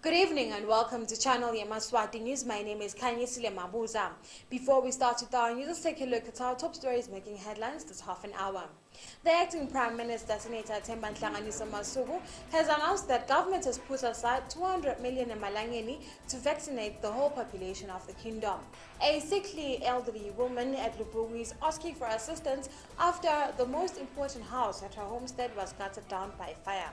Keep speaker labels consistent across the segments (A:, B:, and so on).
A: Good evening and welcome to Channel Yemaswati News. My name is Kanyisile Mabuza. Before we start with our news, let's take a look at our top stories making headlines this half an hour. The acting Prime Minister, Senator Themba Masuku, has announced that government has put aside 200 million emalangeni to vaccinate the whole population of the kingdom. A sickly elderly woman at Lubugu is asking for assistance after the most important house at her homestead was gutted down by fire.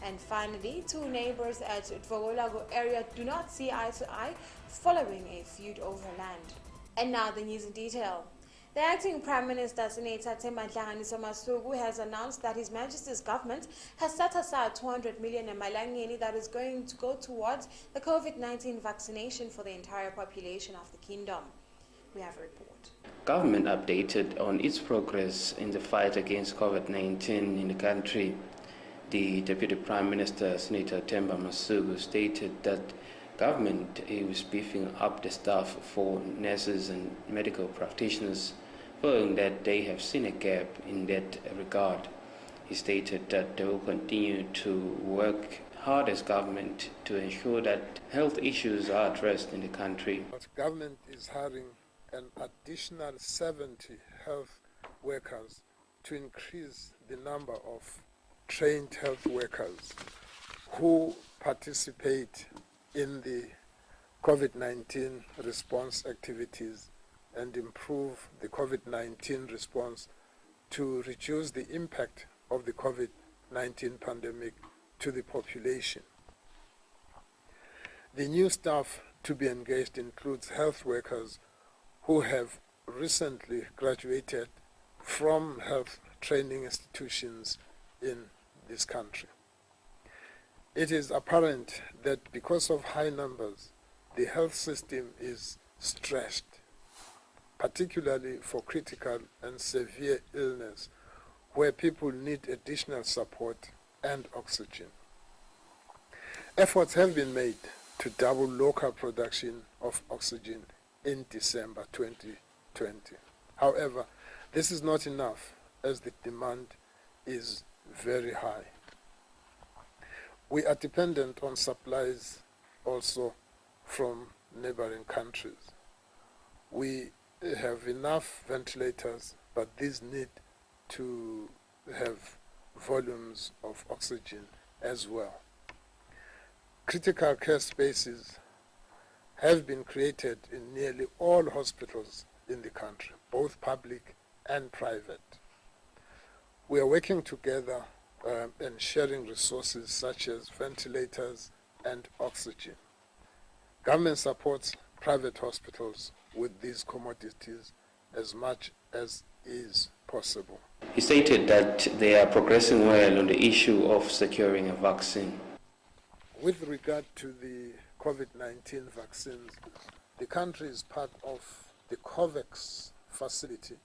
A: And finally, two neighbors at Dvogolago area do not see eye to eye following a feud over land. And now the news in detail. The acting Prime Minister, Senator Themba Masuku, has announced that His Majesty's government has set aside 200 million emalangeni that is going to go towards the COVID-19 vaccination for the entire population of the kingdom. We have a report.
B: Government updated on its progress in the fight against COVID-19 in the country. The Deputy Prime Minister, Senator Themba Masuku, stated that government is beefing up the staff for nurses and medical practitioners, following that they have seen a gap in that regard. He stated that they will continue to work hard as government to ensure that health issues are addressed in the country.
C: But government is hiring an additional 70 health workers to increase the number of trained health workers who participate in the COVID-19 response activities and improve the COVID-19 response to reduce the impact of the COVID-19 pandemic to the population. The new staff to be engaged includes health workers who have recently graduated from health training institutions in this country. It is apparent that because of high numbers, the health system is stressed, particularly for critical and severe illness, where people need additional support and oxygen. Efforts have been made to double local production of oxygen in December 2020. However, this is not enough as the demand is very high. We are dependent on supplies also from neighboring countries. We have enough ventilators, but these need to have volumes of oxygen as well. Critical care spaces have been created in nearly all hospitals in the country, both public and private. We are working together and sharing resources such as ventilators and oxygen. Government supports private hospitals with these commodities as much as is possible.
B: He stated that they are progressing well on the issue of securing a vaccine.
C: With regard to the COVID-19 vaccines, the country is part of the COVAX facility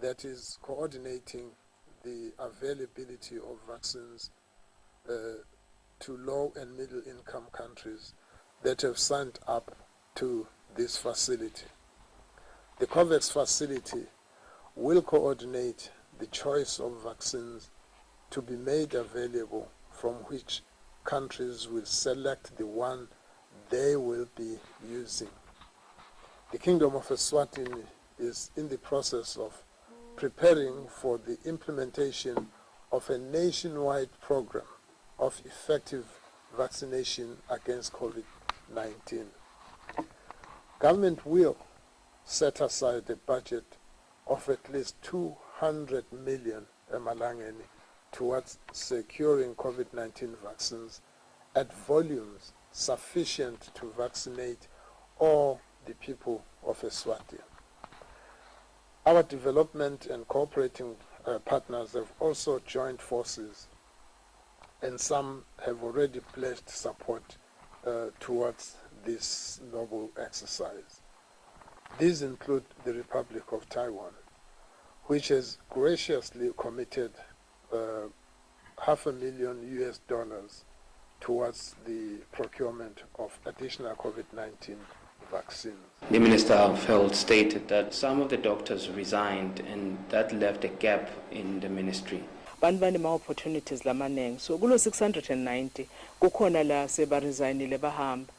C: that is coordinating the availability of vaccines to low and middle income countries that have signed up to this facility. The COVAX facility will coordinate the choice of vaccines to be made available, from which countries will select the one they will be using. The Kingdom of Eswatini is in the process of preparing for the implementation of a nationwide program of effective vaccination against COVID-19. Government will set aside a budget of at least 200 million emalangeni towards securing COVID-19 vaccines at volumes sufficient to vaccinate all the people of Eswatini. Our development and cooperating partners have also joined forces, and some have already pledged support towards this noble exercise. These include the Republic of Taiwan, which has graciously committed $500,000 towards the procurement of additional COVID-19 vaccines.
B: The Minister of Health stated that some of the doctors resigned and that left a gap in the ministry.
D: bantu banema-opportunities lamanengi. So kulo 690 kukhona la sebaresignile bahamba.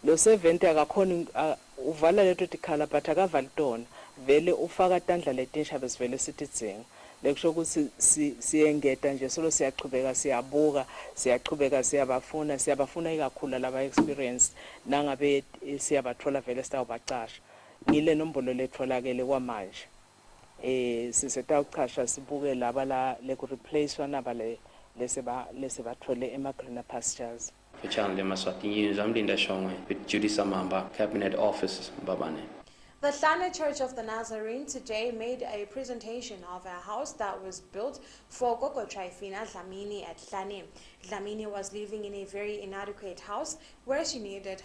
D: Lo 70 akakhona uvala leto tikhala but akavali tona. Vele ufaka tandla letinsha besivele sithi dzinga. Lekusho ukuthi siyengeta nje solo siyaqhubeka siyabuka siyaqhubeka siyabafuna ikakhulu laba experience nangabe siyabathola vele sitawubaqasha. Ngile nombolo letholakele kwamanje. Sisetawuqasha sibuke laba la leku-replacewa naba lesebathole ema-greener pastures.
B: For Channel Yemaswati News, I'm Linda Shongwe with Judy Samamba, Cabinet Office, Mbabane.
A: The SONKHE Church of the Nazarene today made a presentation of a house that was built for Gogo Trifina Dlamini at Hlane. Dlamini was living in a very inadequate house where she needed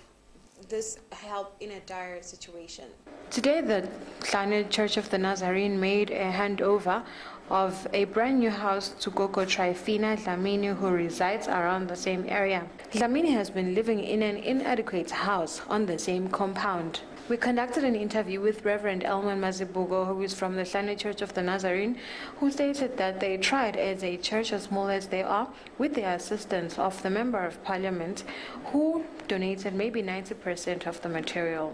A: this help in a dire situation. Today, the SONKHE Church of the Nazarene made a handover of a brand new house to Gogo Trifina Dlamini, who resides around the same area. Dlamini has been living in an inadequate house on the same compound. We conducted an interview with Reverend Elman Mazibugo, who is from the SONKHE Church of the Nazarene, who stated that they tried, as a church as small as they are, with the assistance of the Member of Parliament, who donated maybe 90% of the material.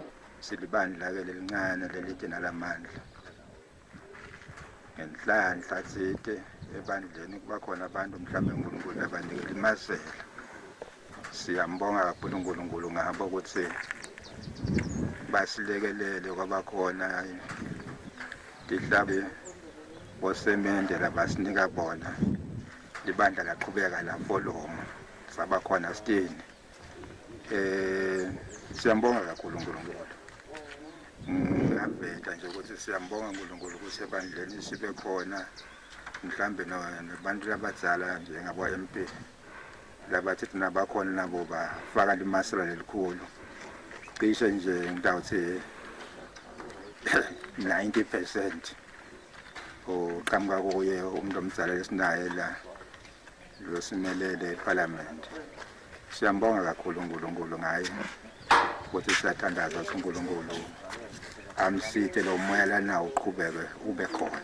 E: Basilekelele kwabakhona dihlabe bosemende labasinika bona libandla laqhubeka la follow sabakhona stini siyambonga kakhulu uNkulunkulu ngiyabheka nje ukuthi siyambonga uNkulunkulu ukuthi ebandleni sibe khona mhlambe nabantu abadala njengabo MP labathi nabakhona nabo bafaka limasela lelikhulu cishe nje ngidawuthi 90% oqhamuka kuye umuntu omdala lesinaye la losimelele eParliament. Siyambonga kakhulu uNkulunkulu ngaye ukuthi siyathandaza uNkulunkulu amsithe lo moya lana uqhubeke ube khona.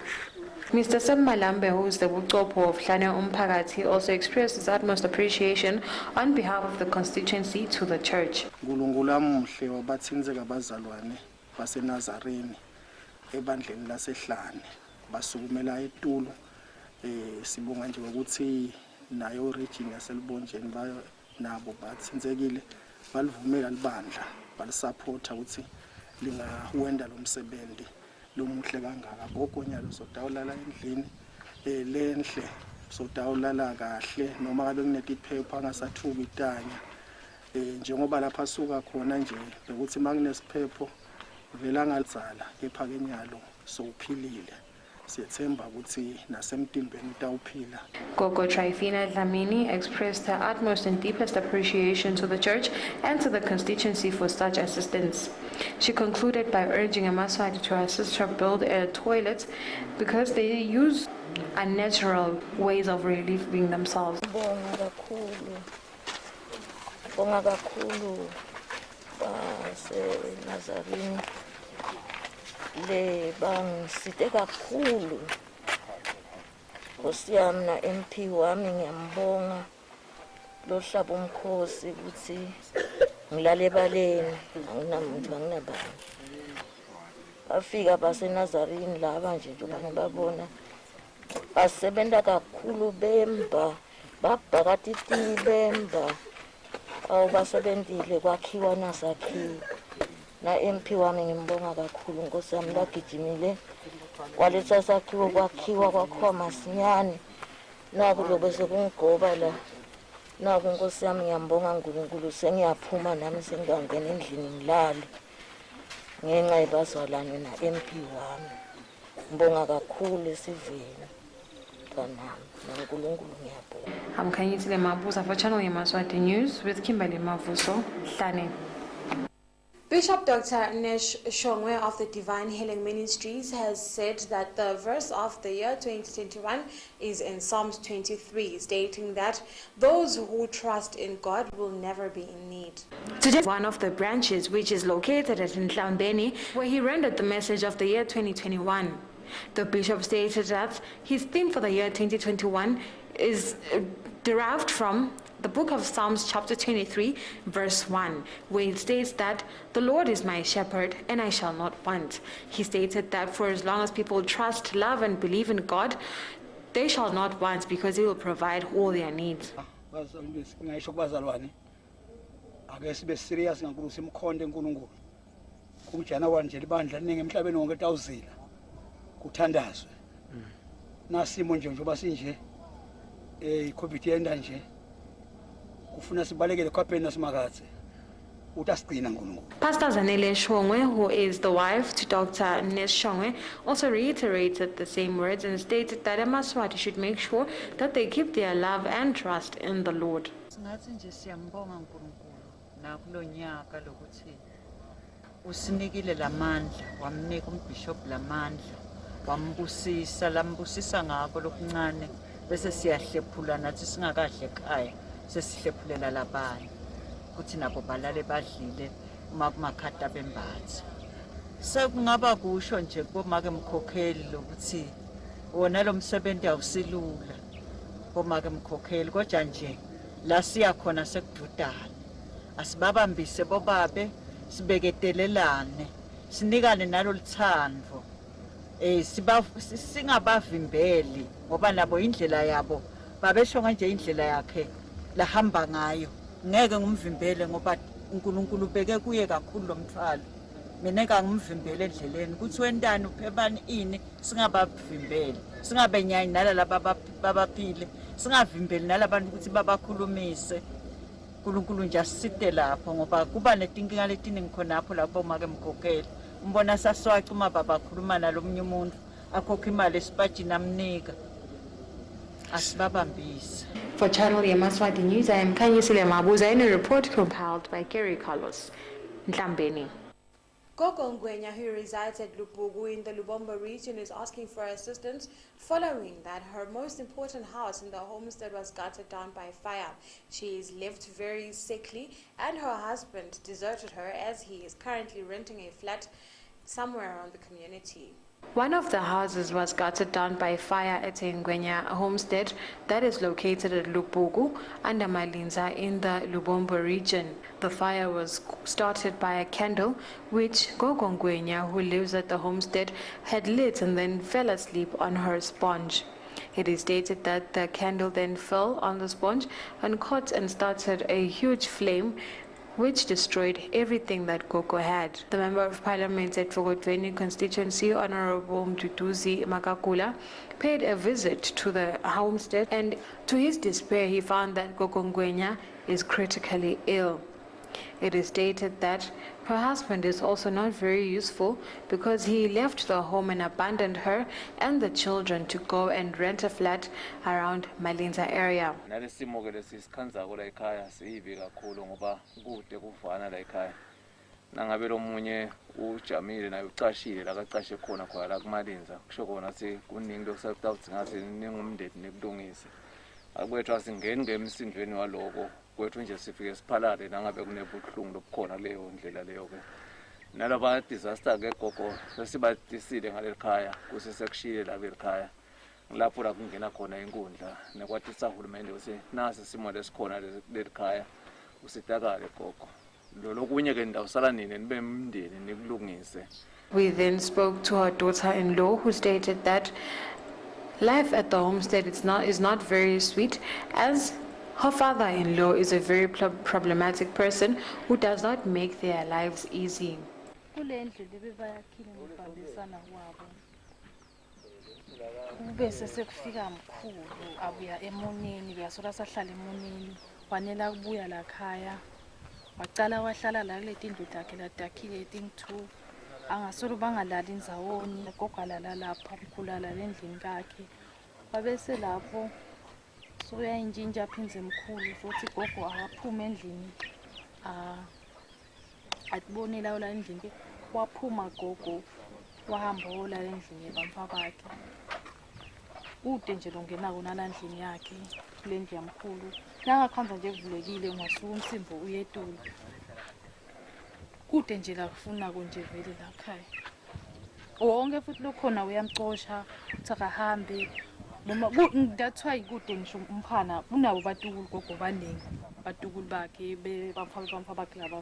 A: Mr. Semmalambe, who is the Buchopo of Hlane Umphakathi, also expressed his utmost appreciation on behalf of the constituency to the church.
F: uNkulunkulu amuhle wabathinze kabazalwane baseNazarene ebandleni laseHlane basukumela eTulo sibonga nje ukuthi nayo region yaselibonjeni bayo nabo bathinzekile balivumela libandla balisupporta ukuthi lingawenda lo msebenzi lomuhle kangaka bokonyalo sodawulala endlini lenhle sodawulala kahle noma ngabe kunetiphepha angasathuki itanya njengoba lapha suka khona nje bekuthi makunesiphepho vela ngalizala kepha kenyalo sophilile siyethemba ukuthi nasemtimbeni utawuphila.
A: Gogo Trifina Dlamini expressed her utmost and deepest appreciation to the church and to the constituency for such assistance. She concluded by urging Yemaswati to assist her build a toilet because they use unnatural ways of relieving themselves.
G: Bonga kakhulu Nazarene le bangisite kakhulu Nkosi yami na MP wami ngiyambonga lo hlaba umkhosi ukuthi ngilale ebaleni anginamuntu anginabani bafika baseNazarene laba nje njengoba ngibabona basebenza kakhulu bemba babhakati iti bemba awubasebenzile kwakhiwa nasakhiwa na MP wami ngimbonga kakhulu Nkosi yami lagijimile kwaletha sakhiwo kwakhiwa kwakho masinyane naku lobe sekungigoba la naku Nkosi yami ngiyambonga uNkulunkulu sengiyaphuma nami sengangena endlini ngilale ngenxa yebazalwane na MP wami ngibonga kakhulu esiveni kanami uNkulunkulu ngiyabonga.
A: I'm Kanyisile Mabuza for Channel Yemaswati News with Kimberly Mavuso, Hlane. Bishop Dr. Nesh Shongwe of the Divine Healing Ministries has said that the verse of the year 2021 is in Psalms 23, stating that those who trust in God will never be in need. Today, one of the branches, which is located at Nhlambeni, where he rendered the message of the year 2021. The bishop stated that his theme for the year 2021 is derived from the book of Psalms chapter 23 verse 1, where it states that the Lord is my shepherd and I shall not want. He stated that for as long as people trust, love and believe in God, they shall not want because he will provide all their needs. Pastor Zanele Shongwe, who is the wife to Dr. Nes Shongwe, also reiterated the same words and stated that Yemaswati should make sure that they keep their love and trust in the Lord.
H: Usinikile lamandla wamnika umbishop lamandla wambusisa lambusisa ngako lokuncane bese siyahlephula nathi singakahle ekhaya sesihlephulela labanye kuthi nabo balale badlile uma kumakhata bembathi sekungaba kusho nje bomake mkhokheli lokuthi wona lo msebenzi awusilula bomake mkhokheli kodwa nje la siya khona sekududana asibabambise bobabe sibeketelelane sinikane nalo lithando singabavimbeli ngoba nabo indlela yabo babesho nje indlela yakhe lahamba ngayo ngeke ngumvimbele ngoba uNkulunkulu beke kuye kakhulu lomthwalo mina ngangimvimbele endleleni kuthi wentana uphebani ini singabavimbeli singabenyanyi nalaba babaphile singavimbeli nalabantu ukuthi babakhulumise uNkulunkulu nje asisite lapho ngoba kuba netinkinga letiningi khona lapho lapho make mkhokheli umbona saswaca uma babakhuluma nalomunye umuntu akhokha imali esipajini amnika asibabambise.
A: For Channel Yemaswati News, I am Kanyisile Mabuza in a report compiled by Kerry Carlos Nhlambeni. Gogo Ngwenya, who resides at Lupugu in the Lubombo region, is asking for assistance following that her most important house in the homestead was gutted down by fire. She is left very sickly and her husband deserted her as he is currently renting a flat somewhere around the community. One of the houses was gutted down by fire at Ngwenya homestead that is located at Lupugu under Malinza in the Lubombo region. The fire was started by a candle which Gogo Ngwenya, who lives at the homestead, had lit and then fell asleep on her sponge. It is stated that the candle then fell on the sponge and caught and started a huge flame which destroyed everything that Gogo had. The Member of Parliament at Eswatini constituency, Honorable Mduduzi Makakula, paid a visit to the homestead, and to his despair he found that Gogo Ngwenya is critically ill. It is stated that her husband is also not very useful because he left the home and abandoned her and the children to go and rent a flat around Malinza area.
I: Nangabe lo munye ujamile naye ucashile la kacashe khona la kumalinza kusho kona ukuthi kuningi lokusawuthi ngathi ningumndeni nekulungise akwethu asingeni ngemsindweni waloko kwethu nje sifike siphalale nangabe kunebuhlungu lobukhona leyo ndlela leyo ke nalaba disaster ke gogo sesibatisile ngalelikhaya kusesekushiyile la belikhaya lapho la kungena khona inkundla nekwathi sahulumende ukuthi nasi simo lesikhona lelikhaya usitakale gogo.
A: We then spoke to her daughter-in-law, who stated that life at the homestead is not very sweet, as her father-in-law is a very problematic person who does not make their lives easy.
J: Waqala wahlala la kule tindlu takhe latakhile eting2 angasolo bangalali ndzawonye gogalala lapha mkhulala endlini kakhe babese lapho so uyayintshintsha phinze mkhulu futhi gogo akaphume endlini atibonela la endlini waphuma gogo wahamba ola endlini yabamfa bakhe ude nje longena kona la endlini yakhe lendlu yamkhulu nangakhanza nje kuvulekile ungasuka umsimbo uyetulu kude nje la kufuna konje vele la khaya wonke futhi lokhona uyamxosha uthi akahambe noma that's why kude ngisho umphana kunabo batukulu gogo baningi batukulu bakhe bamfa bakhe laba.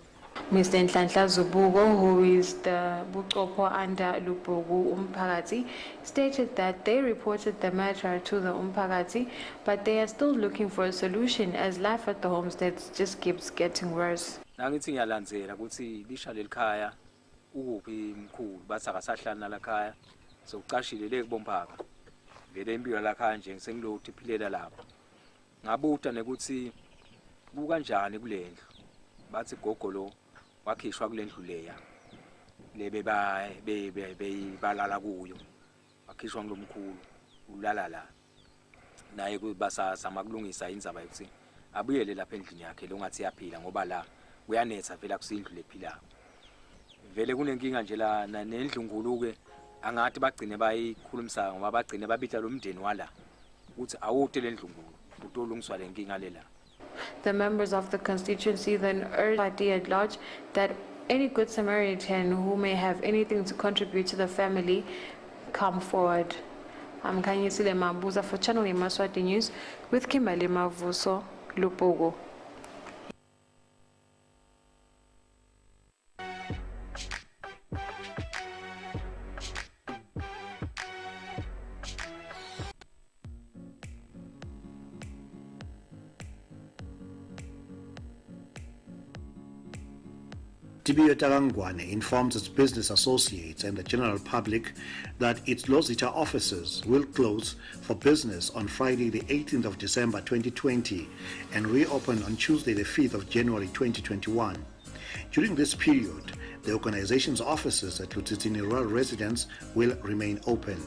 A: Mr. Nhlanhla Zubuko, who is the Buchopho under Lupogu Umphakathi, stated that they reported the matter to the Umphakathi, but they are still looking for a solution as life at the homestead just keeps getting worse.
K: Nangithi ngiyalandzela ukuthi lisha lelikhaya ukuphi mkhulu bathi akasahlala lakhaya sokucashile le kubomphaka vele impilo lakhaya nje ngisengilokhu iphilela lapho ngabuta nekuthi kukanjani kulendlu bathi gogo lo wakhishwa kulendlu leya lebe balala kuyo wakhishwa ngilomkhulu ulala la naye kubasazama kulungisa indzaba yokuthi abuyele lapha endlini yakhe longathi yaphila ngoba la uyanetha vela kusindlu lephilayo vele kunenkinga nje la nendlu nguluke angathi bagcine bayikhulumisa ngoba bagcine babitha lo mndeni wala ukuthi awude lendlu ngulu utolungiswa lenkinga lela.
A: The members of the constituency then urged the party at large that any good Samaritan who may have anything to contribute to the family come forward. I'm Kanyisile Mabuza for Channel Yemaswati News with Kimberly Mavuso, Lupogo.
L: Tibio Tarangwane informs its business associates and the general public that its Lozita offices will close for business on Friday the 18th of December 2020 and reopen on Tuesday the 5th of January 2021. During this period, the organization's offices at Eswatini rural residents will remain open.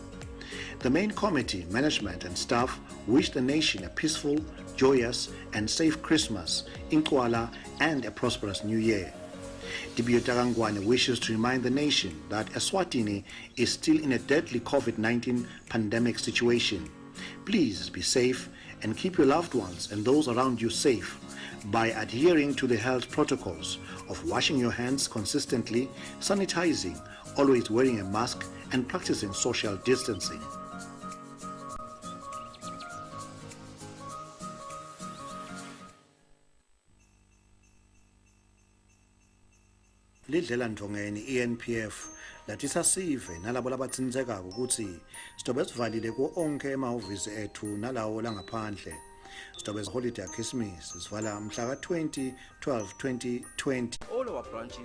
L: The main committee, management and staff wish the nation a peaceful, joyous and safe Christmas, Inkwala and a prosperous New Year. Tibio Tarangwane wishes to remind the nation that Eswatini is still in a deadly COVID-19 pandemic situation. Please be safe and keep your loved ones and those around you safe by adhering to the health protocols of washing your hands consistently, sanitizing, always wearing a mask and practicing social distancing. Lidlela Ndongeni ENPF lathi sasive nalabo labathinzekako ukuthi sitobe sivalile ku onke emahhovisi ethu nalawo langaphandle. Sitobe holiday Christmas sivala mhla ka 20/12/2020.
M: All our branches